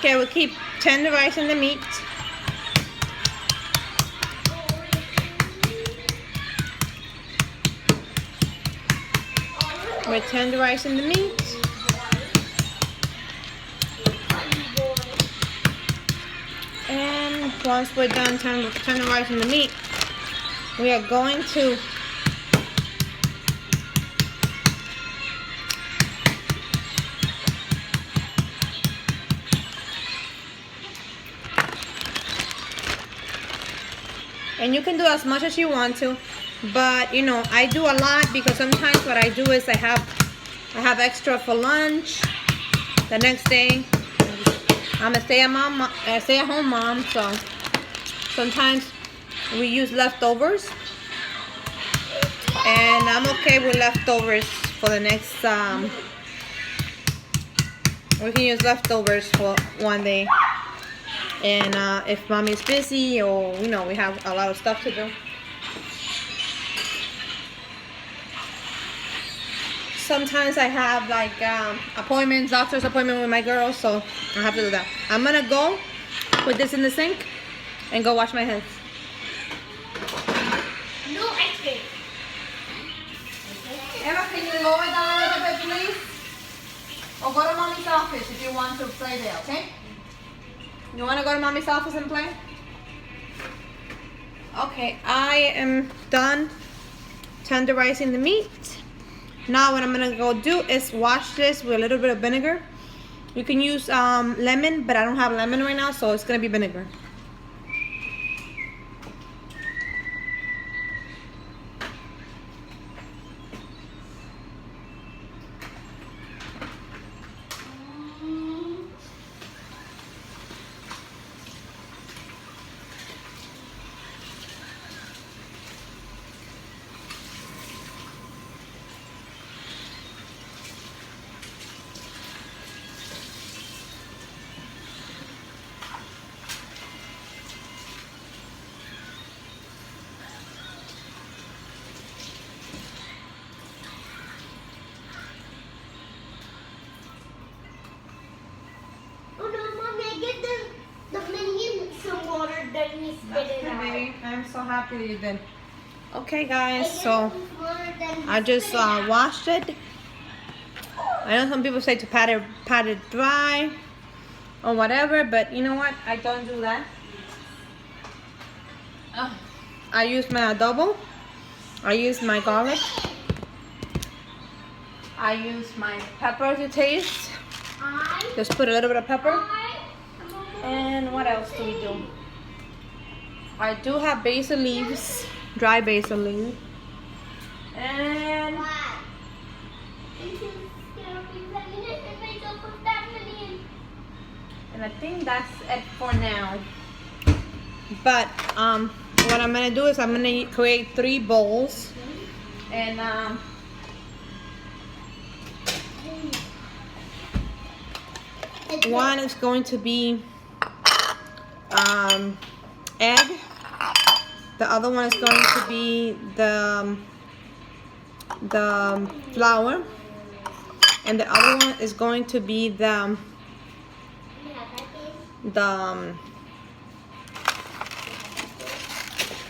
Okay, we'll keep tenderizing the meat. We're tenderizing the meat. And once we're done tenderizing the meat, we are going to and you can do as much as you want to, but you know, I do a lot because sometimes what I do is I have extra for lunch. The next day, I'm a stay-at-home mom, so sometimes we use leftovers, and I'm okay with leftovers for the next. We can use leftovers for one day. And if mommy's busy or, you know, we have a lot of stuff to do. Sometimes I have like appointments, doctor's appointment with my girls, so I have to do that. I'm gonna go put this in the sink and go wash my hands. No ice cream. Emma, can you lower down a little bit, please? Or go to mommy's office if you want to play there, okay? You want to go to mommy's office and play? Okay, I am done tenderizing the meat. Now what I'm going to go do is wash this with a little bit of vinegar. You can use lemon, but I don't have lemon right now, so it's going to be vinegar. Baby, I'm so happy that you did. Okay, guys, so I just washed it. I know some people say to pat it dry or whatever, but you know what? I don't do that. I use my adobo. I use my garlic. I use my pepper to taste. Just put a little bit of pepper. And what else do we do? I do have basil leaves, dry basil leaves. And I think that's it for now. But what I'm gonna do is I'm gonna create 3 bowls, and one is going to be egg. The other one is going to be the flour, and the other one is going to be the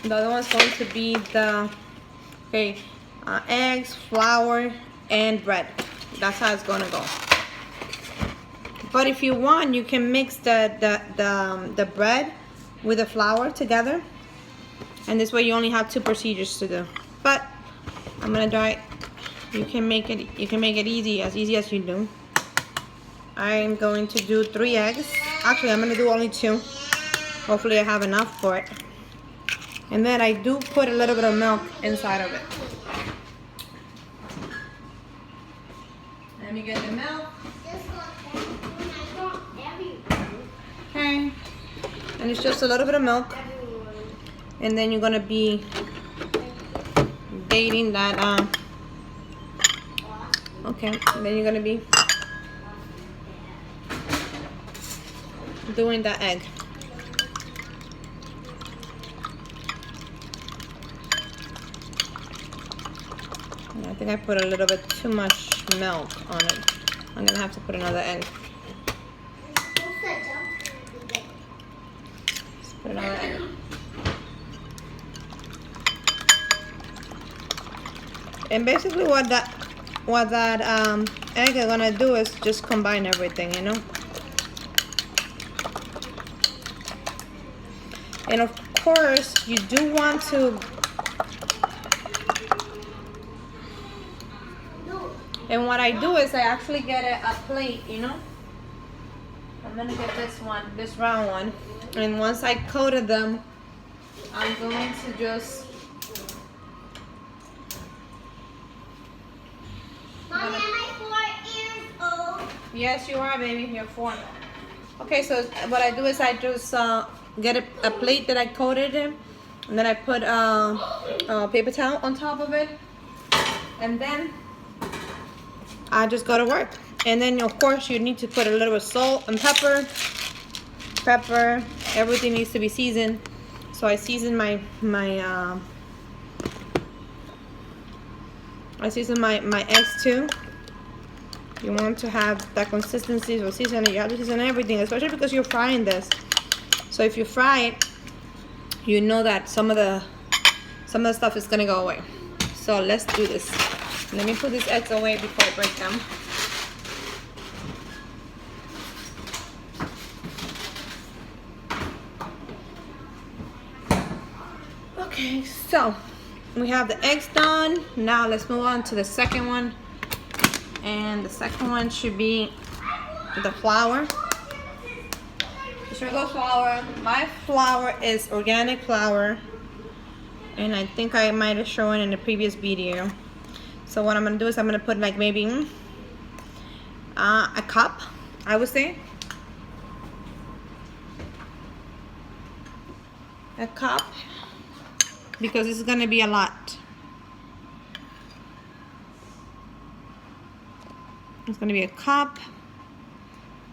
other one's going to be the eggs, flour, and bread. That's how it's gonna go. But if you want, you can mix the bread with the flour together, and this way you only have 2 procedures to do. But I'm gonna try it. You can make it easy as you do. I'm going to do 3 eggs. Actually, I'm gonna do only 2. Hopefully I have enough for it. And then I do put a little bit of milk inside of it. Let me get the milk. Okay. And it's just a little bit of milk. And then you're gonna be dating that okay, and then you're gonna be doing the egg. And I think I put a little bit too much milk on it. I'm gonna have to put another egg. Put it on the egg. And basically what that egg is gonna do is just combine everything, you know. And of course, you do want to. And what I do is I actually get a plate, you know. I'm gonna get this round one. And once I coated them, I'm going to just. Mommy, am I 4 years old? Yes, you are, baby. You're 4. Okay, so what I do is I just get a plate that I coated in, and then I put a paper towel on top of it, and then I just go to work. And then of course you need to put a little bit of salt and pepper. Everything needs to be seasoned. So I season my eggs too. You want to have that consistency, so season it. You have to season everything, especially because you're frying this. So if you fry it, you know that some of the stuff is gonna go away. So let's do this. Let me put these eggs away before I break them. Okay, so we have the eggs done. Now let's move on to the second one. And the second one should be the flour. Sugar flour. My flour is organic flour, and I think I might have shown in the previous video. So what I'm gonna do is I'm gonna put like maybe a cup, I would say. A cup, because it's gonna be a lot. It's gonna be a cup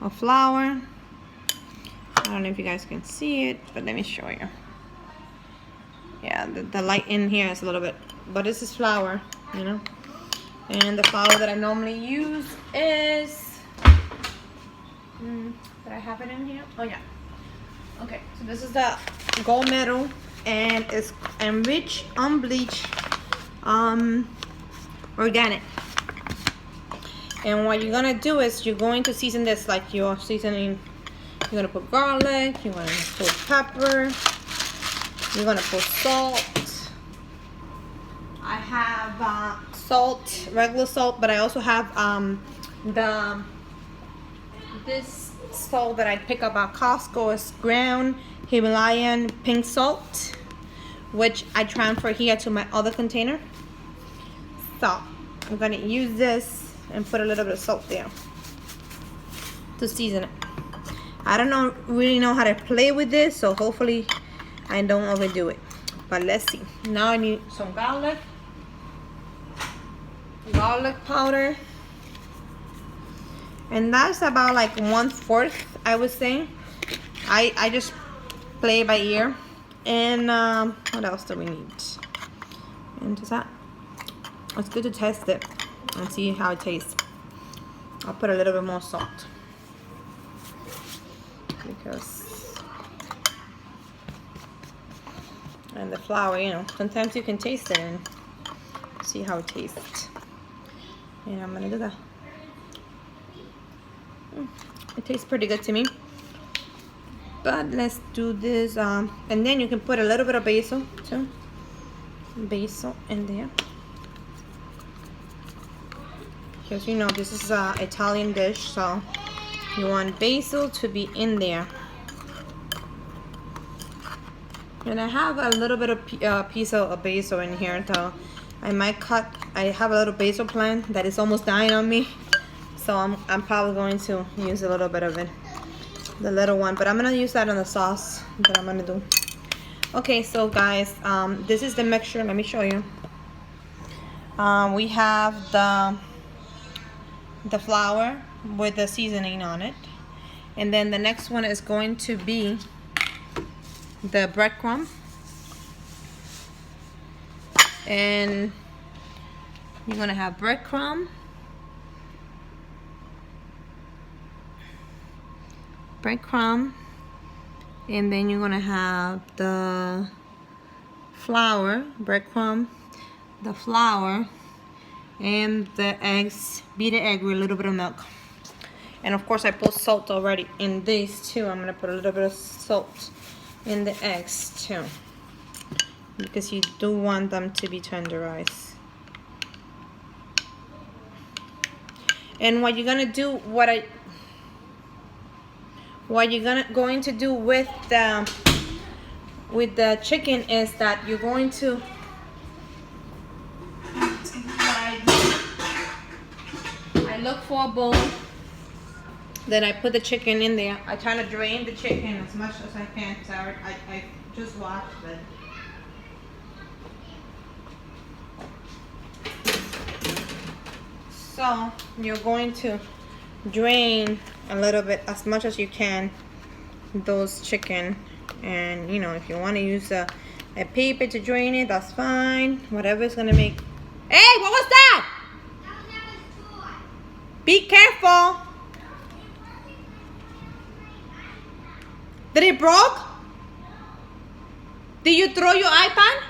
of flour. I don't know if you guys can see it, but let me show you. Yeah, the light in here is a little bit, but this is flour, you know. And the flour that I normally use is, did I have it in here? Oh yeah. Okay, so this is the gold medal, and it's enriched, unbleached, organic. And what you're gonna do is you're going to season this like you're seasoning. You're gonna put garlic, you're gonna put pepper, you're gonna put salt. I have salt, regular salt, but I also have this salt that I pick up at Costco is ground Himalayan pink salt, which I transfer here to my other container. So I'm gonna use this and put a little bit of salt there to season it. I don't really know how to play with this, so hopefully I don't overdo it. But let's see. Now I need some garlic powder, and that's about like 1/4, I would say. I just play by ear. And what else do we need? And just that. It's good to test it and see how it tastes. I'll put a little bit more salt, because, and the flour, you know, sometimes you can taste it and see how it tastes. And I'm gonna do that. It tastes pretty good to me. But let's do this, and then you can put a little bit of basil too. Basil in there, because you know this is an Italian dish, so you want basil to be in there. And I have a little bit of piece of basil in here, so I might cut. I have a little basil plant that is almost dying on me, so I'm probably going to use a little bit of it, the little one, but I'm gonna use that on the sauce that I'm gonna do. Okay, so guys, this is the mixture. Let me show you. We have the flour with the seasoning on it, and then the next one is going to be the breadcrumb, and you're gonna have breadcrumb, And then you're gonna have the flour, breadcrumb, the flour, and the eggs. Beat the egg with a little bit of milk. And of course I put salt already in these too. I'm gonna put a little bit of salt in the eggs too, because you do want them to be tenderized. And what you're gonna do, what you're going to do with the chicken is that you're going to, I look for a bowl, then I put the chicken in there. I try to drain the chicken as much as I can because I just washed it. So you're going to drain a little bit, as much as you can, those chicken. And you know, if you want to use a paper to drain it, that's fine. Whatever is gonna make. Hey, what was that? Be careful. Did it broke? Did you throw your iPad?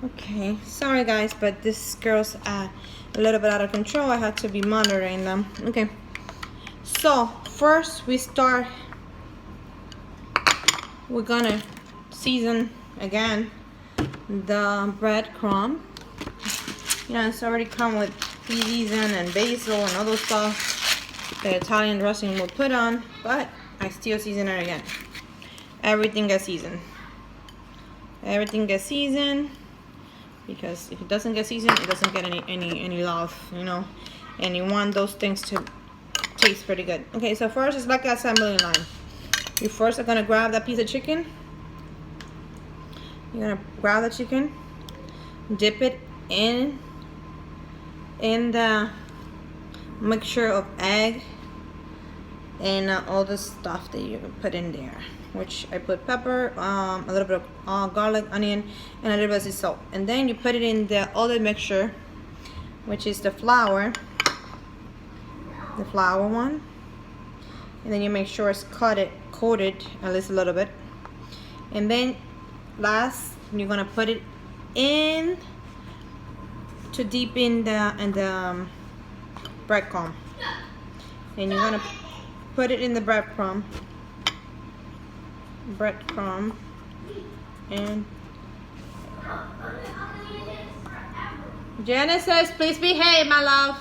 Okay, sorry guys, but this girl's a little bit out of control. I had to be monitoring them. Okay, so first we're gonna season again the breadcrumb. You know, it's already come with peas and basil and other stuff the Italian dressing will put on, but I still season it again. Everything gets seasoned. Everything gets seasoned, because if it doesn't get seasoned, it doesn't get any love, you know. And you want those things to taste pretty good. Okay, so first it's like an assembly line. You first are gonna grab that piece of chicken. You're gonna grab the chicken, dip it in the mixture of egg and all the stuff that you put in there, which I put pepper, a little bit of garlic, onion, and a little bit of salt. And then you put it in the other mixture, which is the flour one. And then you make sure it's coated at least a little bit. And then last, you're gonna put it in to deep in the breadcrumb. And you're gonna put it in the breadcrumb, and Genesis, please behave, my love.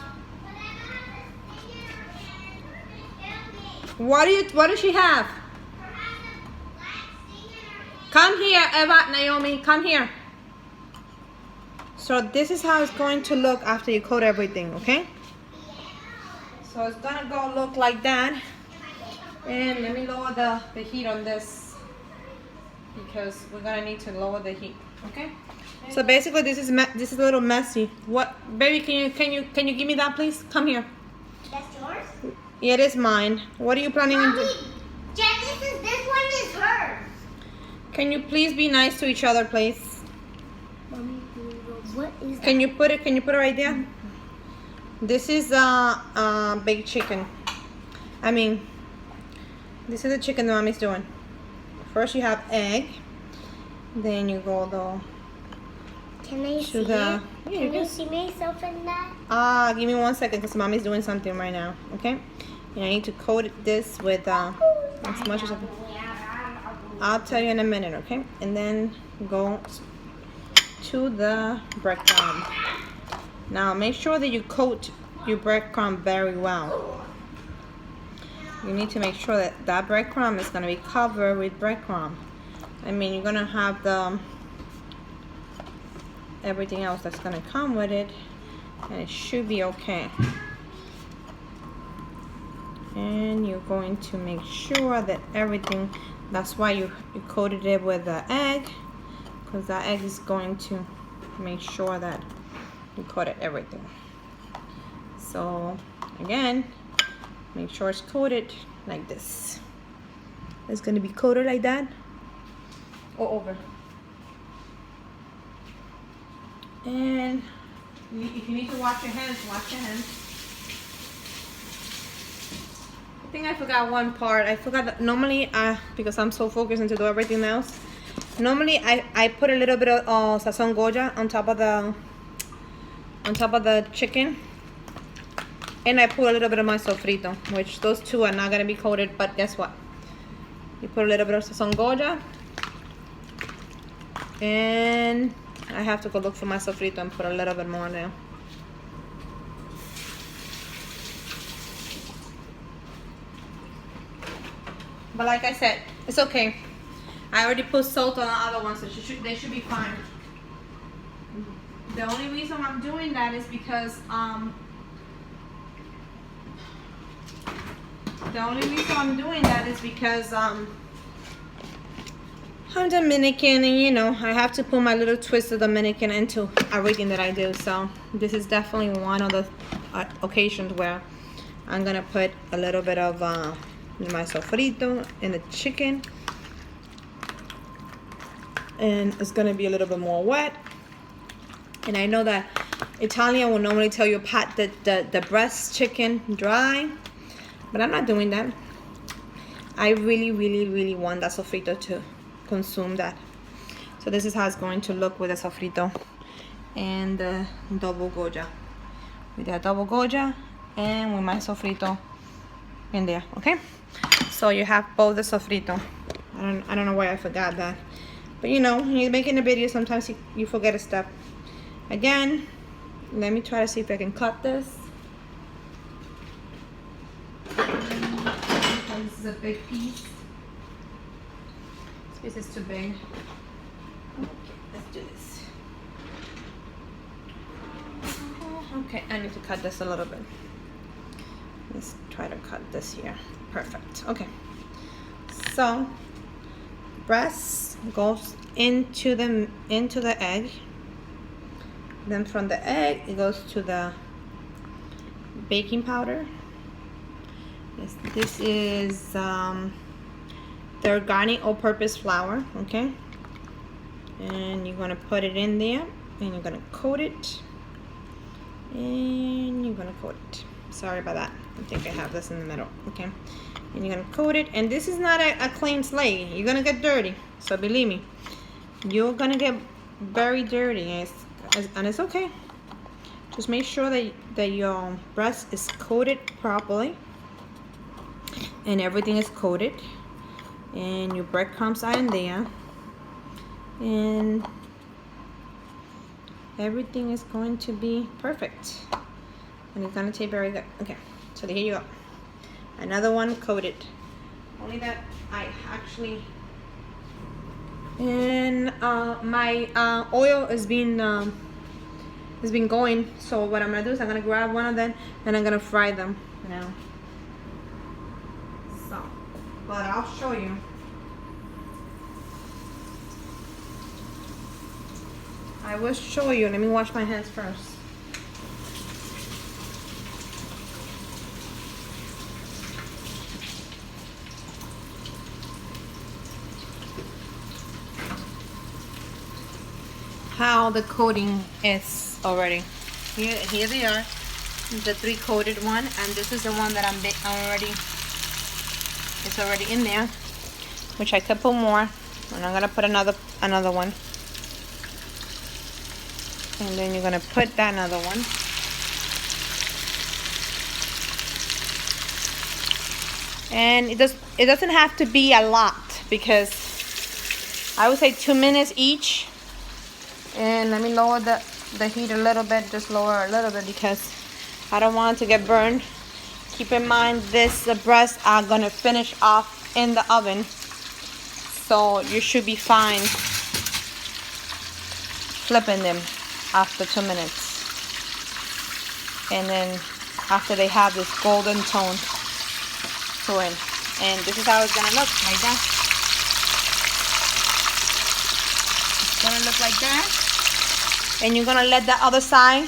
What does she have? Come here, Eva, Naomi, come here. So this is how it's going to look after you coat everything, okay? So it's gonna go look like that. And let me lower the heat on this, because we're gonna need to lower the heat, okay? So basically this is a little messy. What, baby, can you give me that, please? Come here. That's yours? Yeah, it is mine. What are you planning on doing? Genesis, this one is hers. Can you please be nice to each other, please? Mommy, what is that? Can you put it right there? This is baked chicken. I mean, this is the chicken that Mommy's doing. First you have egg, then you go Can I see it? Yeah, Can you see myself in that? Give me 1 second, because Mommy's doing something right now, okay? And I need to coat this with as much as I can. I'll tell you in a minute, okay? And then go to the breadcrumb. Now make sure that you coat your breadcrumb very well. You need to make sure that that breadcrumb is going to be covered with breadcrumb. I mean, you're going to have everything else that's going to come with it, and it should be okay. And you're going to make sure that everything, that's why you coated it with the egg, because the egg is going to make sure that you coated everything. So again, make sure it's coated like this. It's going to be coated like that or over. And if you need to wash your hands, wash your hands. think I forgot one part. I forgot that normally, because I'm so focused into do everything else. Normally, I put a little bit of sazon Goya on top of the chicken, and I put a little bit of my sofrito, which those two are not gonna be coated. But guess what? You put a little bit of sazon Goya, and I have to go look for my sofrito and put a little bit more there. But like I said, it's okay. I already put salt on the other ones, so they should be fine. The only reason I'm doing that is because I'm Dominican, and you know, I have to put my little twist of Dominican into everything that I do. So this is definitely one of the occasions where I'm gonna put a little bit of my sofrito in the chicken, and it's gonna be a little bit more wet. And I know that Italian will normally tell you pat the breast chicken dry, but I'm not doing that. I really want that sofrito to consume that. So this is how it's going to look with the sofrito and the double Goya. With the double Goya and with my sofrito in there, okay? So you have both the sofrito. I don't know why I forgot that. But you know, when you're making a video, sometimes you forget a step. Again, let me try to see if I can cut this. This is a big piece. This piece is too big. Okay, let's do this. Okay, I need to cut this a little bit. Let's try to cut this here. Perfect. Okay. So breast goes into the egg. Then from the egg it goes to the baking powder. This is the organic all-purpose flour, okay? And you're gonna put it in there, and you're gonna coat it, and you're gonna coat it. Sorry about that. I think I have this in the middle, okay? And you're gonna coat it, and this is not a clean slate. You're gonna get dirty, so believe me, you're gonna get very dirty, and it's okay. Just make sure that your breast is coated properly, and everything is coated, and your breadcrumbs are in there, and everything is going to be perfect, and it's gonna taste very good. Okay, so here you go. Another one coated. Only that I actually, and my oil has been going. So what I'm gonna do is I'm gonna grab one of them and I'm gonna fry them now. So, but I'll show you. I will show you. Let me wash my hands first. How the coating is already. Here they are, the 3 coated one, and this is the one that it's already in there, which I could put more, and I'm gonna put another one, and then you're gonna put that another one, and it doesn't have to be a lot, because I would say 2 minutes each. And let me lower the heat a little bit, just lower a little bit, because I don't want it to get burned. Keep in mind, the breasts are gonna finish off in the oven, so you should be fine flipping them after 2 minutes. And then after they have this golden tone to it, and this is how it's gonna look, like that. It's gonna look like that. And you're gonna let the other side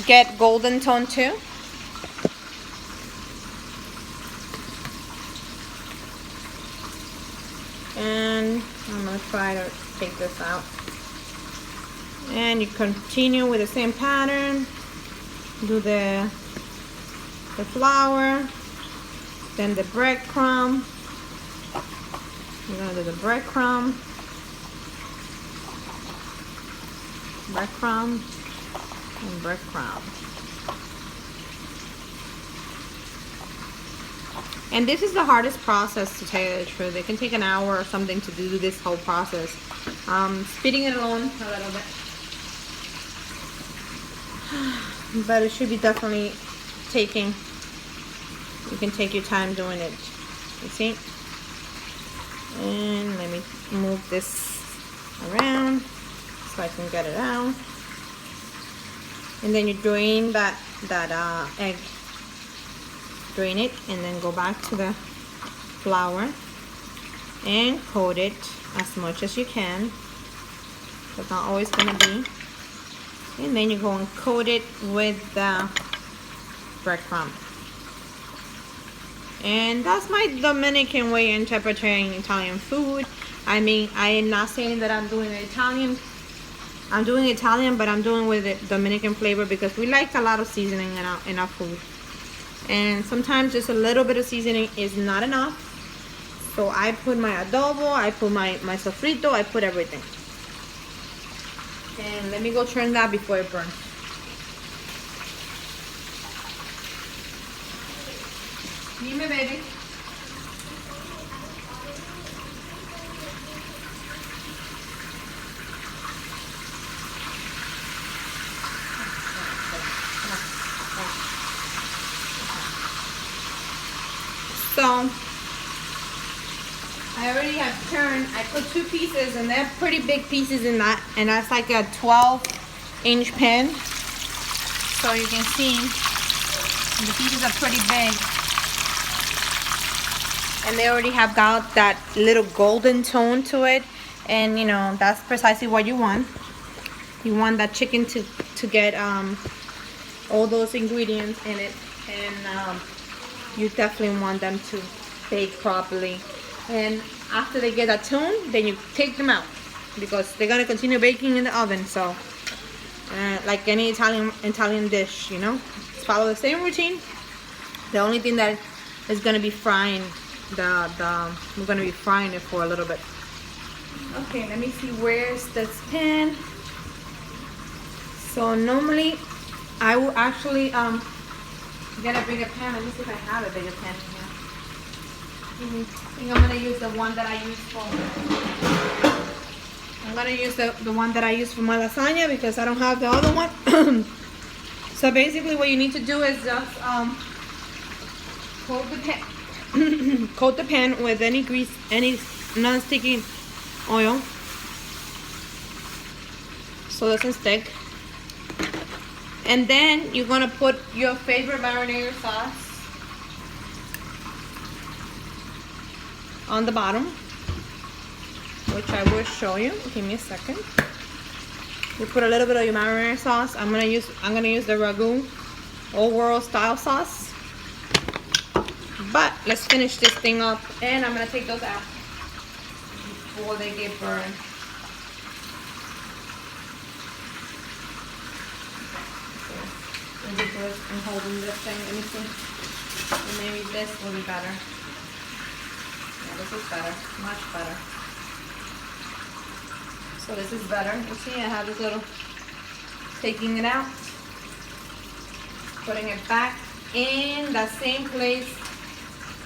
get golden tone too. And I'm gonna try to take this out. And you continue with the same pattern. Do the flour, Then the breadcrumb. We're gonna do the breadcrumb. Breadcrumb and breadcrumb. And this is the hardest process, to tell you the truth. It can take an hour or something to do this whole process. Spitting it alone a little bit. But it should be definitely taking, you can take your time doing it. You see? And let me move this around so I can get it out. And then you drain that egg. Drain it and then go back to the flour and coat it as much as you can. It's not always gonna be. And then you go and coat it with the breadcrumb. And that's my Dominican way interpreting Italian food. I mean, I am not saying that I'm doing Italian. I'm doing Italian, but I'm doing with the Dominican flavor because we like a lot of seasoning in our food. And sometimes just a little bit of seasoning is not enough. So I put my adobo, I put my sofrito, I put everything. And let me go turn that before it burns. Dime, baby. So I already have turned. I put 2 pieces, and they're pretty big pieces in that, and that's like a 12-inch pan. So you can see the pieces are pretty big, and they already have got that little golden tone to it, and you know that's precisely what you want. You want that chicken to get all those ingredients in it, and you definitely want them to bake properly. And after they get that tone, then you take them out because they're gonna continue baking in the oven. So like any Italian dish, you know, just follow the same routine. The only thing that is gonna be frying we're gonna be frying it for a little bit. Okay, let me see, where's this pan. So normally I will actually get a bigger pan. Let me see if I have a bigger pan here. I think I'm gonna use the one that I use for. I'm gonna use the one that I use for my lasagna because I don't have the other one. So basically, what you need to do is just coat the pan with any grease, any non-sticky oil, so it doesn't stick. And then you're gonna put your favorite marinara sauce on the bottom, which I will show you. Give me a second. You put a little bit of your marinara sauce. I'm gonna use the Ragú old world style sauce. But let's finish this thing up, and I'm gonna take those out before they get burned. I'm holding this thing. Let me see. Maybe this will be better. Yeah, this is better. Much better. So this is better. You see, I have this little, taking it out, putting it back in that same place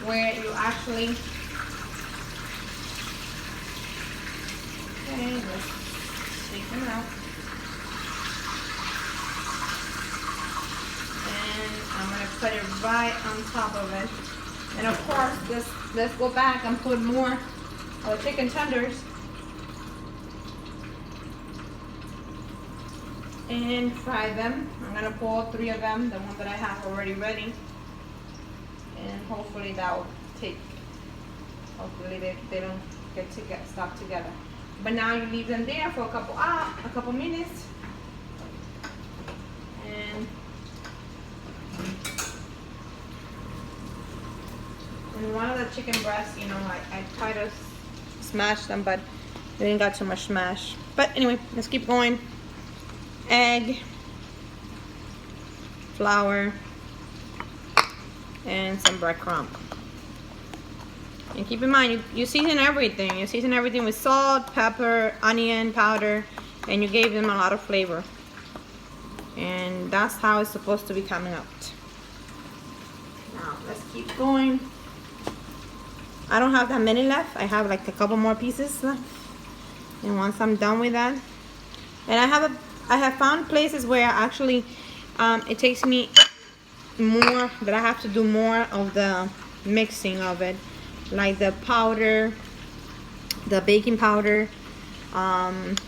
where you actually, okay, let's take them out. And I'm going to put it right on top of it. And of course, let's go back and put more of the chicken tenders. And fry them. I'm going to pull 3 of them, the one that I have already ready. And hopefully that will take, hopefully they don't get stuck together. But now you leave them there for a couple minutes. And one of the chicken breasts, you know, I try to smash them, but they didn't got too much smash. But anyway, let's keep going. Egg, flour, and some breadcrumb. And keep in mind, you season everything. You season everything with salt, pepper, onion powder, and you gave them a lot of flavor. And that's how it's supposed to be coming out. Now, let's keep going. I don't have that many left. I have like a couple more pieces left. And once I'm done with that, and I have found places where actually it takes me more, that I have to do more of the mixing of it, like the powder, the baking powder, and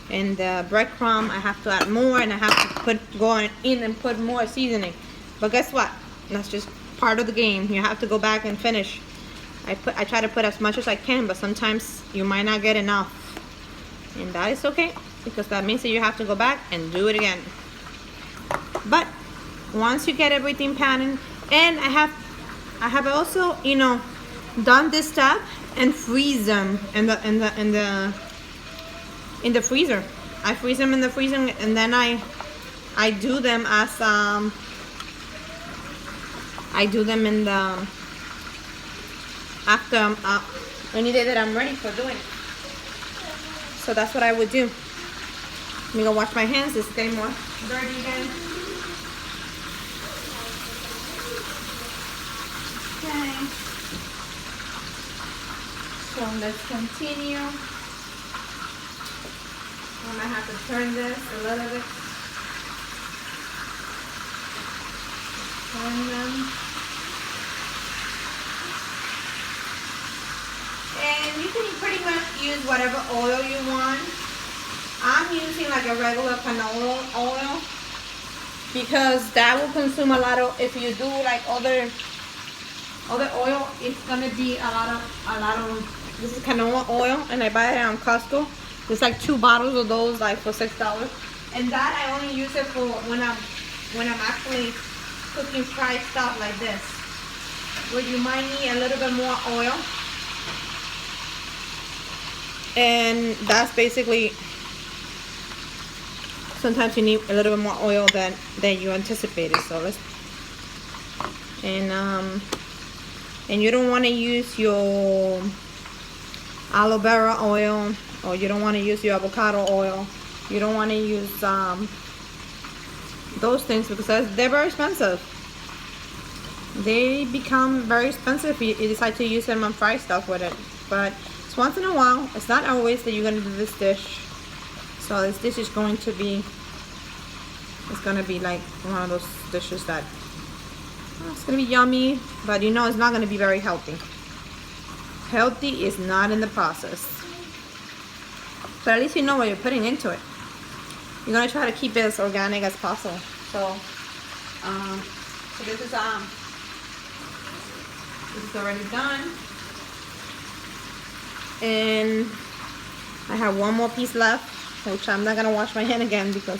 the breadcrumb. I have to add more, and I have to go in and put more seasoning. But guess what? That's just part of the game. You have to go back and finish. I try to put as much as I can, but sometimes you might not get enough, and that is okay, because that means that you have to go back and do it again. But once you get everything patted, and I have also, you know, done this step and freeze them in the freezer. I freeze them in the freezer, and then I do them as I do them in the after any day that I'm ready for doing it. So that's what I would do. Let me go wash my hands. It's getting more dirty again. Okay. So let's continue. I'm gonna have to turn this a little bit. Turn them. And you can pretty much use whatever oil you want. I'm using like a regular canola oil because that will consume a lot of, if you do like other oil, it's gonna be a lot of, this is canola oil, and I buy it on Costco. There's like 2 bottles of those, like for $6. And that I only use it for when I'm actually cooking fried stuff like this, where you might need a little bit more oil. And that's basically, sometimes you need a little bit more oil than you anticipated. So let's, and you don't want to use your aloe vera oil, or you don't want to use your avocado oil. You don't want to use those things, because they're very expensive. They become very expensive if you decide to use them on fried stuff with it. But it's once in a while. It's not always that you're going to do this dish. So this dish is going to be, it's going to be like one of those dishes that, well, it's going to be yummy, but you know it's not going to be very healthy. Healthy is not in the process. But at least you know what you're putting into it. You're going to try to keep it as organic as possible. So, so this is already done. And I have one more piece left, which I'm not going to wash my hand again because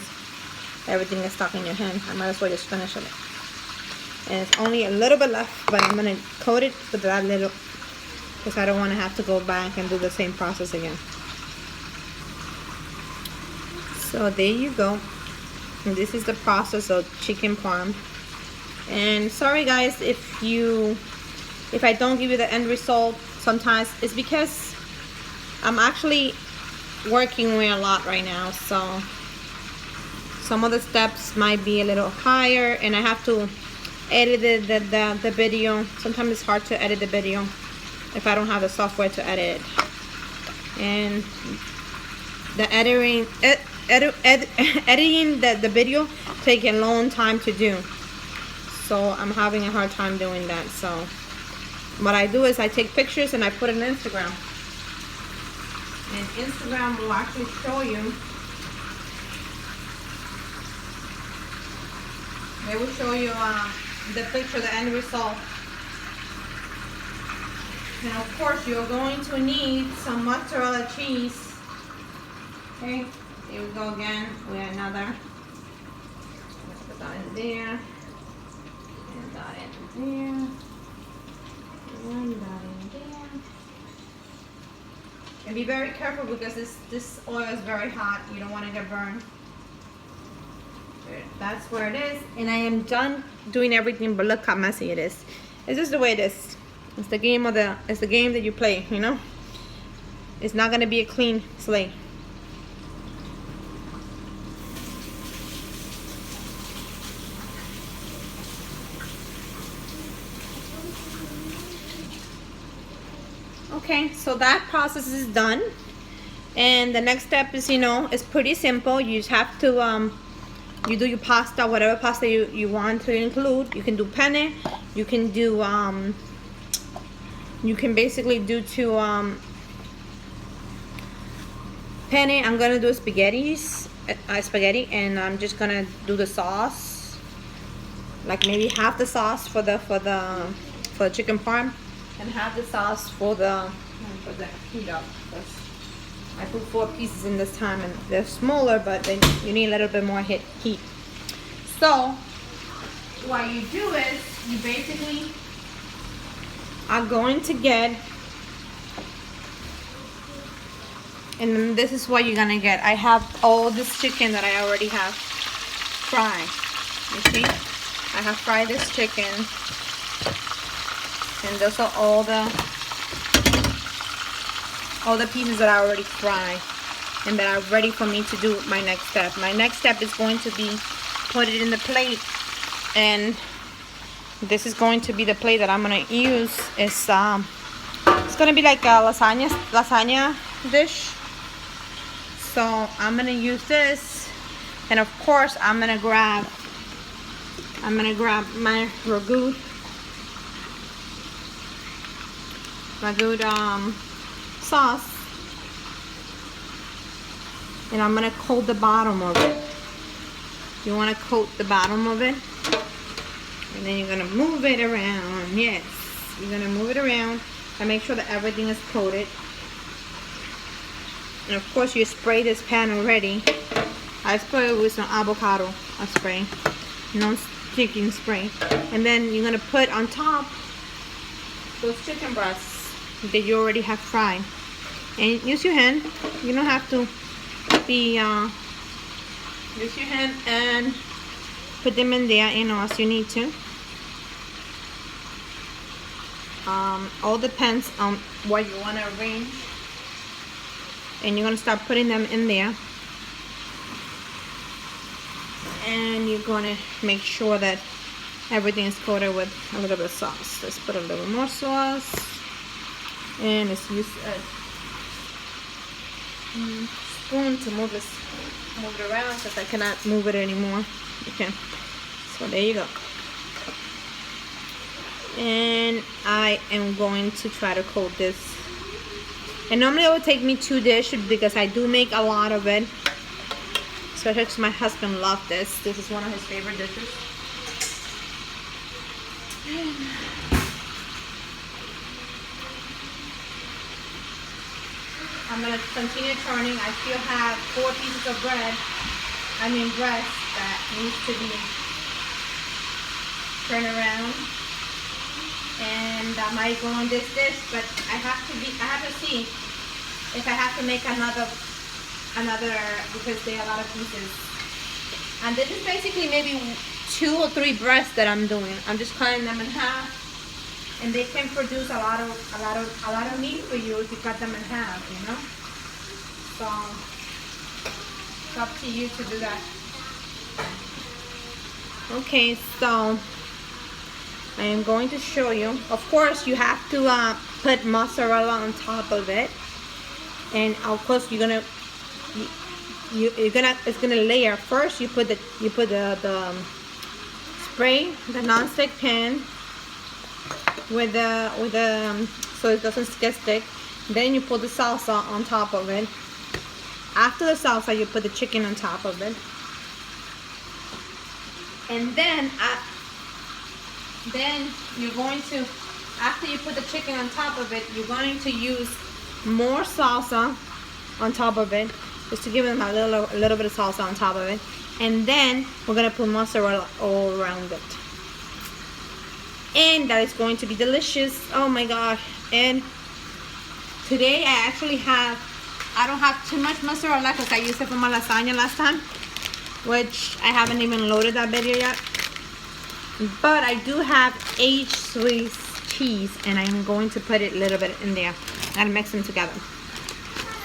everything is stuck in your hand. I might as well just finish it. And it's only a little bit left, but I'm going to coat it with that little, because I don't want to have to go back and do the same process again. So there you go. And this is the process of chicken parm. And sorry guys if I don't give you the end result sometimes. It's because I'm actually working way a lot right now, so some of the steps might be a little higher, and I have to edit the video. Sometimes it's hard to edit the video if I don't have the software to edit it, and the editing the video take a long time to do, so I'm having a hard time doing that. So what I do is I take pictures and I put it on Instagram. And Instagram will actually show you. They will show you the picture, the end result. And of course, you're going to need some mozzarella cheese. Okay, here we go again with another. Let's put that in there. And that in there. And that in there. And be very careful because this oil is very hot. You don't want to get burned. That's where it is. And I am done doing everything, but look how messy it is. It's just the way it is. It's the game that you play, you know? It's not gonna be a clean slate. Okay, so that process is done. And the next step is, you know, it's pretty simple. You just have to you do your pasta, whatever pasta you want to include. You can do penne, you can do you can basically do to penne. I'm gonna do spaghetti, and I'm just gonna do the sauce, like maybe half the sauce for the chicken parm, and half the sauce for the heat up. I put 4 pieces in this time, and they're smaller, but then you need a little bit more heat. So what you do is you basically are going to get, and this is what you're gonna get. I have all this chicken that I already have fried. You see, I have fried this chicken, and those are all the pieces that I already fried and that are ready for me to do my next step. My next step is going to be put it in the plate, and this is going to be the plate that I'm gonna use. It's gonna be like a lasagna dish. So I'm gonna use this, and of course I'm gonna grab my Ragú sauce, and I'm gonna coat the bottom of it. You want to coat the bottom of it, and then you're gonna move it around. Yes, you're gonna move it around and make sure that everything is coated. And of course you spray this pan already. I spray it with some avocado spray, non-sticking spray, and then you're gonna put on top those chicken breasts that you already have fried. And use your hand. You don't have to be use your hand and put them in there, you know, as you need to. All depends on what you want to arrange, and you're gonna start putting them in there, and you're gonna make sure that everything is coated with a little bit of sauce. Let's put a little more sauce, and let's use a spoon to move it around because I cannot move it anymore. Okay, so there you go. And I am going to try to coat this. And normally it would take me 2 dishes because I do make a lot of it. Especially because my husband loves this. This is one of his favorite dishes. I'm going to continue turning. I still have 4 pieces of breast that needs to be turned around. And I might go on this dish, but I have to see if I have to make another because there are a lot of pieces. And this is basically maybe 2 or 3 breasts that I'm doing. I'm just cutting them in half, and they can produce a lot of meat for you if you cut them in half, you know. So it's up to you to do that. Okay, so I am going to show you. Of course, you have to put mozzarella on top of it, and of course it's gonna layer. First, you put the spray, the non-stick pan with the so it doesn't get stick. Then you put the salsa on top of it. After the salsa, you put the chicken on top of it, and then you're going to, after you put the chicken on top of it, you're going to use more salsa on top of it, just to give them a little bit of salsa on top of it. And then we're going to put mozzarella all around it. And that is going to be delicious. Oh my gosh. And today I don't have too much mozzarella because I used it for my lasagna last time, which I haven't even loaded that video yet. But I do have aged Swiss cheese, and I'm going to put it a little bit in there and mix them together.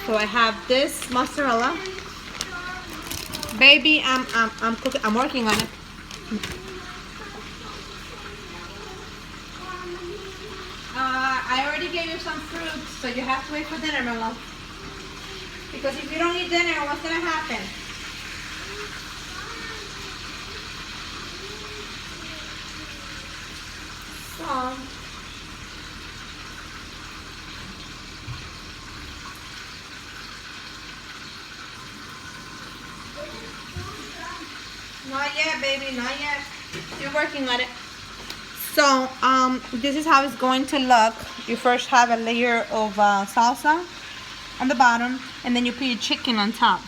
So I have this mozzarella. Baby, I'm cooking. I'm working on it. I already gave you some fruit, so you have to wait for dinner, my love. Because if you don't eat dinner, what's gonna happen? So, not yet, baby, not yet. You're working on it. So, this is how it's going to look. You first have a layer of salsa on the bottom, and then you put your chicken on top.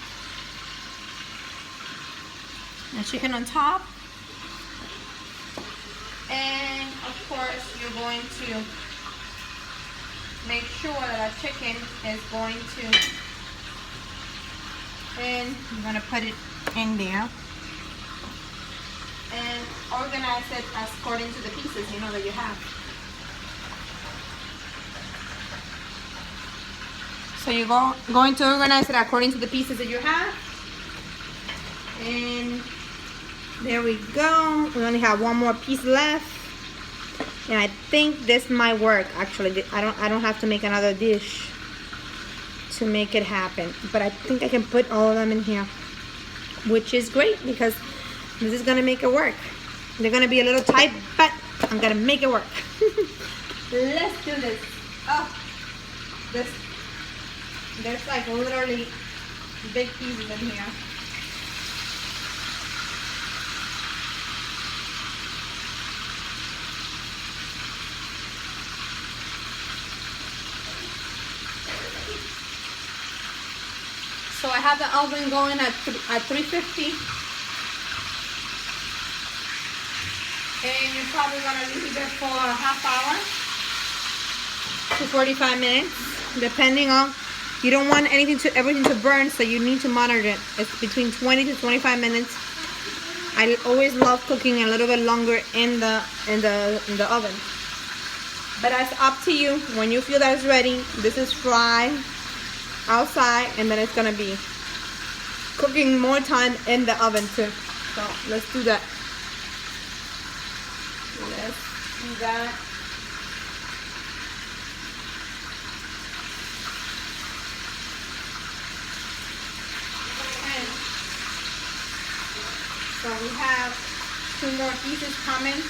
The chicken on top. And, of course, you're going to make sure that our chicken is going to, and you're going to put it in there. And organize it according to the pieces, you know, that you have. So you're going to organize it according to the pieces that you have. And there we go. We only have one more piece left. And I think this might work, actually. I don't have to make another dish to make it happen. But I think I can put all of them in here, which is great because this is gonna make it work. They're gonna be a little tight, but I'm gonna make it work. Let's do this. Oh, there's like literally big pieces in here. So I have the oven going at 350. And you're probably gonna leave it for a half hour to 45 minutes, depending on. You don't want everything to burn, so you need to monitor it. It's between 20 to 25 minutes. I always love cooking a little bit longer in the oven. But it's up to you. When you feel that it's ready, this is fry outside, and then it's gonna be cooking more time in the oven too. So let's do that. Let's do that. Okay. So we have 2 more pieces coming.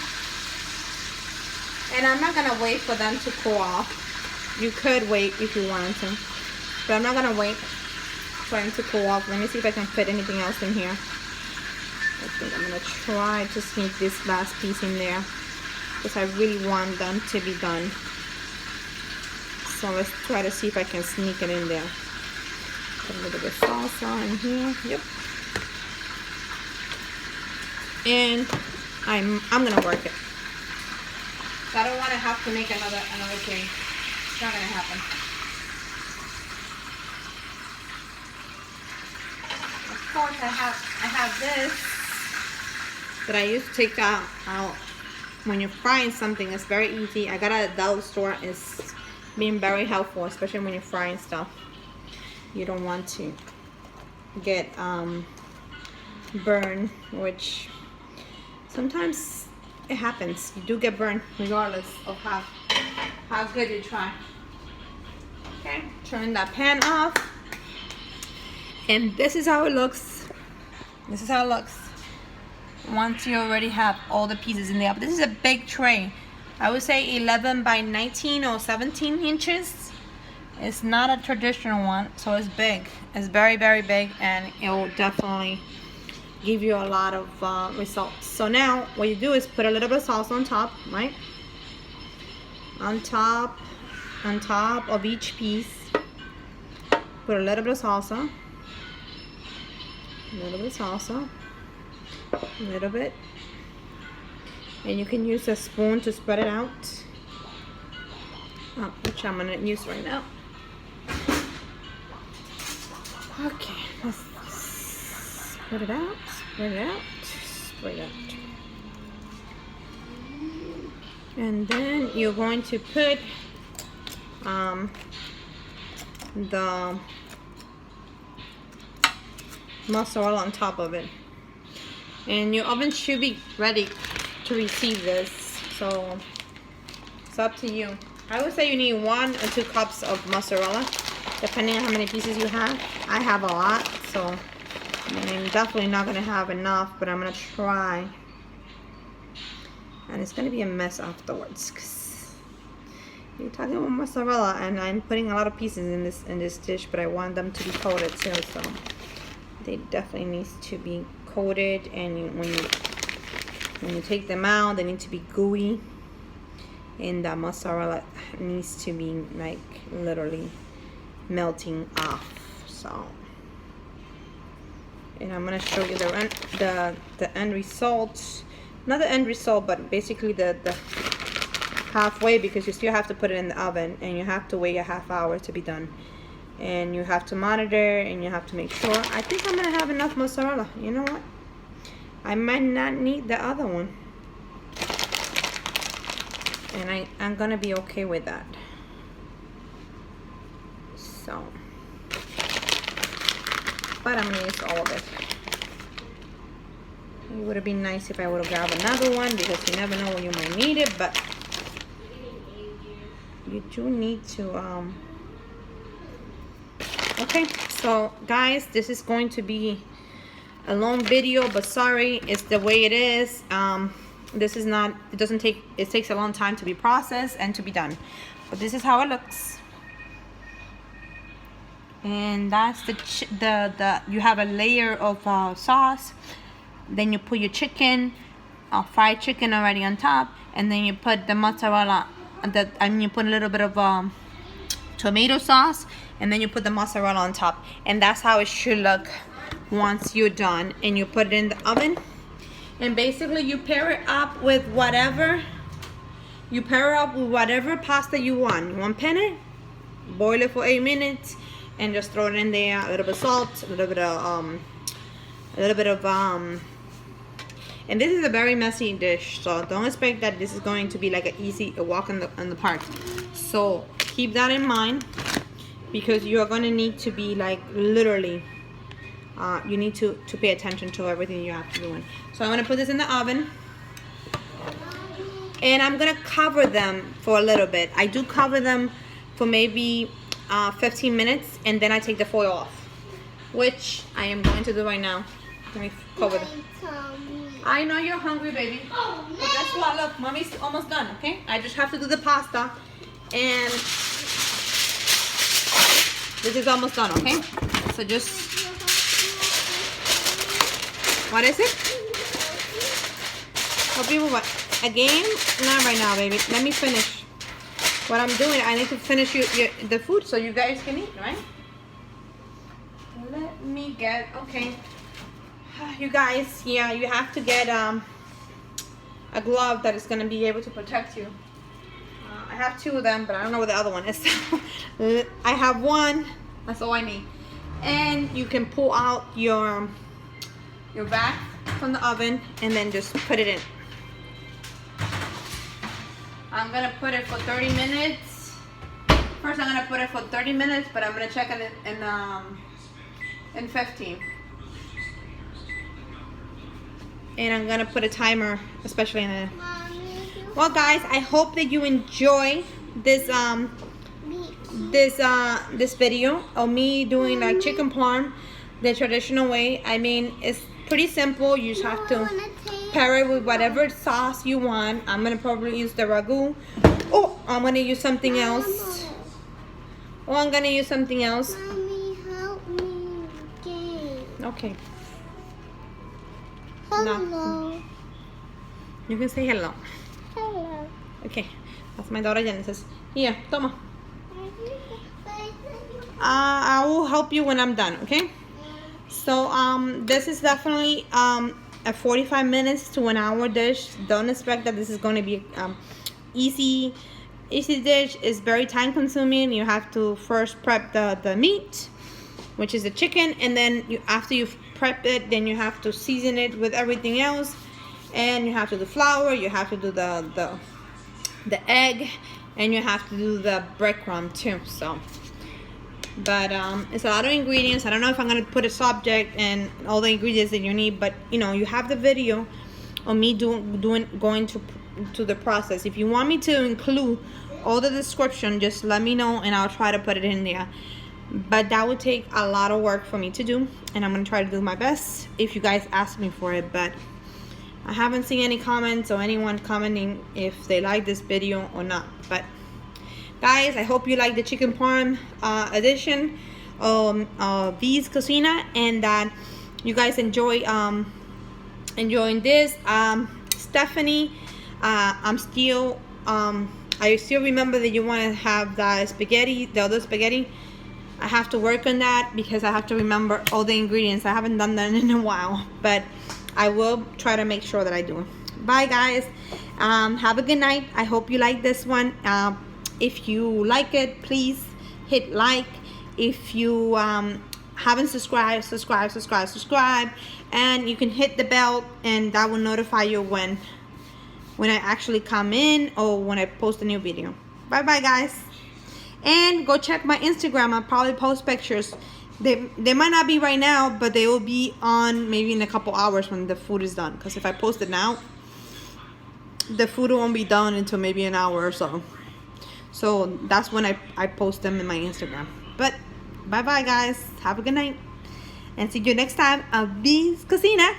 And I'm not gonna wait for them to cool off. You could wait if you wanted to, but I'm not gonna wait for them to cool off. Let me see if I can fit anything else in here. I think I'm gonna try to sneak this last piece in there because I really want them to be done. So let's try to see if I can sneak it in there. Put a little bit of salsa in here. Yep. And I'm gonna work it. So I don't want to have to make another thing. It's not gonna happen. Of course, I have this that I used to take out when you're frying something. It's very easy. I got it at the dollar store. It's being very helpful, especially when you're frying stuff. You don't want to get burned, which sometimes it happens. You do get burned regardless of how good you try. Okay, turn that pan off. And this is how it looks. This is how it looks once you already have all the pieces in there. But this is a big tray. I would say 11 by 19 or 17 inches. It's not a traditional one, so it's big. It's very, very big, and it will definitely give you a lot of results. So now what you do is put a little bit of salsa on top, right? On top of each piece, put a little bit of salsa, a little bit of salsa, a little bit, and you can use a spoon to spread it out, which I'm gonna use right now. Okay, let's spread it out, spread it out, spread it out. And then you're going to put the mozzarella on top of it. And your oven should be ready to receive this. So it's up to you. I would say you need 1 or 2 cups of mozzarella, depending on how many pieces you have. I have a lot, so I'm definitely not gonna have enough, but I'm gonna try. And it's gonna be a mess afterwards, 'cause you're talking about mozzarella, and I'm putting a lot of pieces in this dish, but I want them to be coated too, so they definitely need to be coated. And when you take them out, they need to be gooey, and the mozzarella needs to be like literally melting off. So, and I'm gonna show you the end result. Not the end result, but basically the halfway, because you still have to put it in the oven, and you have to wait a half hour to be done, and you have to monitor, and you have to make sure. I think I'm gonna have enough mozzarella. You know what, I might not need the other one, and I'm gonna be okay with that. So, but I'm gonna use all of it. It would have been nice if I would have grabbed another one, because you never know when you might need it, but you do need to, okay, so guys, this is going to be a long video, but sorry, it's the way it is. This is not, it takes a long time to be processed and to be done, but this is how it looks. And that's the you have a layer of sauce. Then you put your chicken, fried chicken already on top, and then you put the mozzarella. You put a little bit of tomato sauce, and then you put the mozzarella on top, and that's how it should look once you're done. And you put it in the oven, and basically you pair it up with whatever. You pair it up with whatever pasta you want. You want penne? Boil it for 8 minutes, and just throw it in there. A little bit of salt, a little bit of and this is a very messy dish, so don't expect that this is going to be like a walk in the park. So keep that in mind, because you are going to need to be like literally, you need to pay attention to everything you have to do. So I'm going to put this in the oven, and I'm going to cover them for a little bit. I do cover them for maybe 15 minutes, and then I take the foil off, which I am going to do right now. Let me cover them. I know you're hungry, baby. Oh, no. But guess what? Look, mommy's almost done, okay? I just have to do the pasta, and this is almost done, okay? So just, what is it? Hope you move it. Again? Not right now, baby. Let me finish what I'm doing. I need to finish the food so you guys can eat, right? Let me get, okay. You guys, yeah, you have to get a glove that is going to be able to protect you. I have 2 of them, but I don't know where the other one is. I have 1. That's all I need. And you can pull out your back from the oven, and then just put it in. I'm going to put it for 30 minutes. First, I'm going to put it for 30 minutes, but I'm going to check it in 15. And I'm gonna put a timer, especially in the. Well, guys, I hope that you enjoy this this video of me doing like chicken parm the traditional way. I mean, it's pretty simple. You just have to pair it with whatever sauce you want. I'm gonna probably use the Ragú. Oh, I'm gonna use something else. Oh, I'm gonna use something else. Mommy, help me again. Okay. Hello. No. You can say hello. Hello. Okay. That's my daughter Genesis. Here, toma. I will help you when I'm done, okay? So, this is definitely a 45 minutes to an hour dish. Don't expect that this is going to be easy dish. It's very time consuming. You have to first prep the meat, which is the chicken, and then after you've prepped it, then you have to season it with everything else, and you have to do flour, you have to do the the egg, and you have to do the breadcrumb too. So, but it's a lot of ingredients. I don't know if I'm gonna put a subject and all the ingredients that you need, but you know, you have the video of me going to the process. If you want me to include all the description, just let me know and I'll try to put it in there. But that would take a lot of work for me to do, and I'm gonna try to do my best if you guys ask me for it. But I haven't seen any comments or anyone commenting if they like this video or not. But guys, I hope you like the chicken parm edition of V's Cocina, and that you guys enjoy enjoying this. Stephanie, I still remember that you want to have the spaghetti, the other spaghetti. I have to work on that because I have to remember all the ingredients. I haven't done that in a while, but I will try to make sure that I do. Bye guys. Have a good night. I hope you like this one. If you like it, please hit like. If you haven't subscribed, subscribe, and you can hit the bell, and that will notify you when I actually come in or when I post a new video. Bye bye guys. And go check my Instagram. I'll probably post pictures. They might not be right now, but they will be on maybe in a couple hours when the food is done. Because if I post it now, the food won't be done until maybe an hour or so. So that's when I post them in my Instagram. But bye bye guys. Have a good night. And see you next time on V's Cocina.